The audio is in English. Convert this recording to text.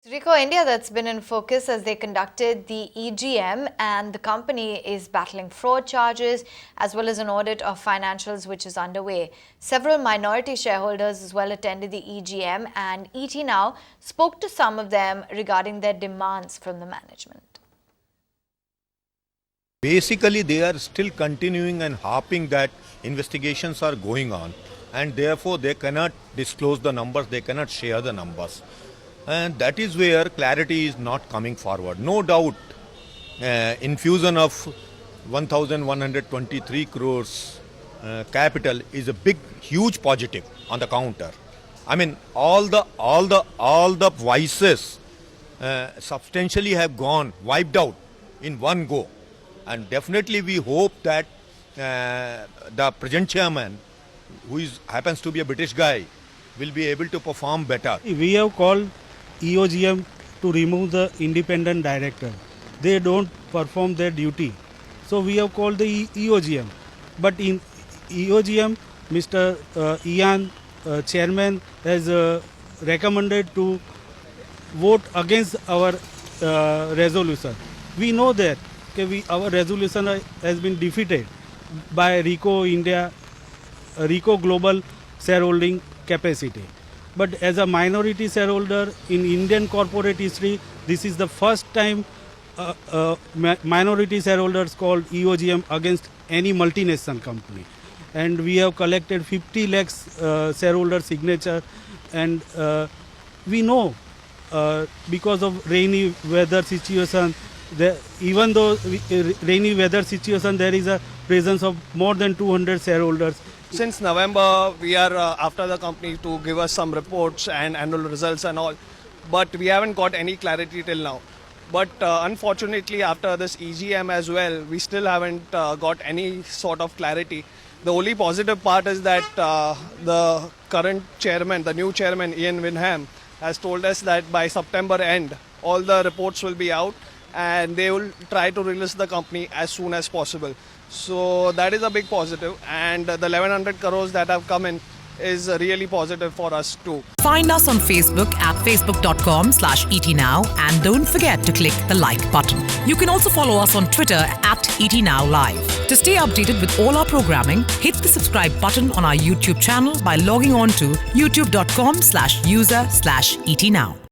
Rico India, that's been in focus as they conducted the EGM, and the company is battling fraud charges as well as an audit of financials which is underway. Several minority shareholders as well attended the EGM, and ET Now spoke to some of them regarding their demands from the management. Basically, they are still continuing and harping that investigations are going on, and therefore they cannot disclose the numbers, they cannot share the numbers. And that is where clarity is not coming forward. No doubt, infusion of 1,123 crores capital is a big, huge positive on the counter. I mean, all the vices substantially have gone, wiped out in one go. And definitely we hope that the present chairman, who happens to be a British guy, will be able to perform better. We have called EOGM to remove the independent director. They don't perform their duty. So we have called the EOGM. But in EOGM, Mr. Ian, chairman, has recommended to vote against our resolution. We know that our resolution has been defeated by Rico India, Rico Global shareholding capacity. But as a minority shareholder in Indian corporate history, this is the first time minority shareholders called EOGM against any multinational company. And we have collected 50 lakhs shareholder signature, and we know because of rainy weather situation, even though rainy weather situation, there is a presence of more than 200 shareholders. Since November, we are after the company to give us some reports and annual results and all, but we haven't got any clarity till now. But unfortunately, after this EGM as well, we still haven't got any sort of clarity. The only positive part is that the current chairman, the new chairman, Ian Winham, has told us that by September end, all the reports will be out and they will try to release the company as soon as possible. So that is a big positive, and the 1100 crores that have come in is really positive for us too. Find us on Facebook at facebook.com/ETNow, and don't forget to click the like button. You can also follow us on Twitter at ETNowLive. To stay updated with all our programming, hit the subscribe button on our YouTube channel by logging on to youtube.com/user/ETNow.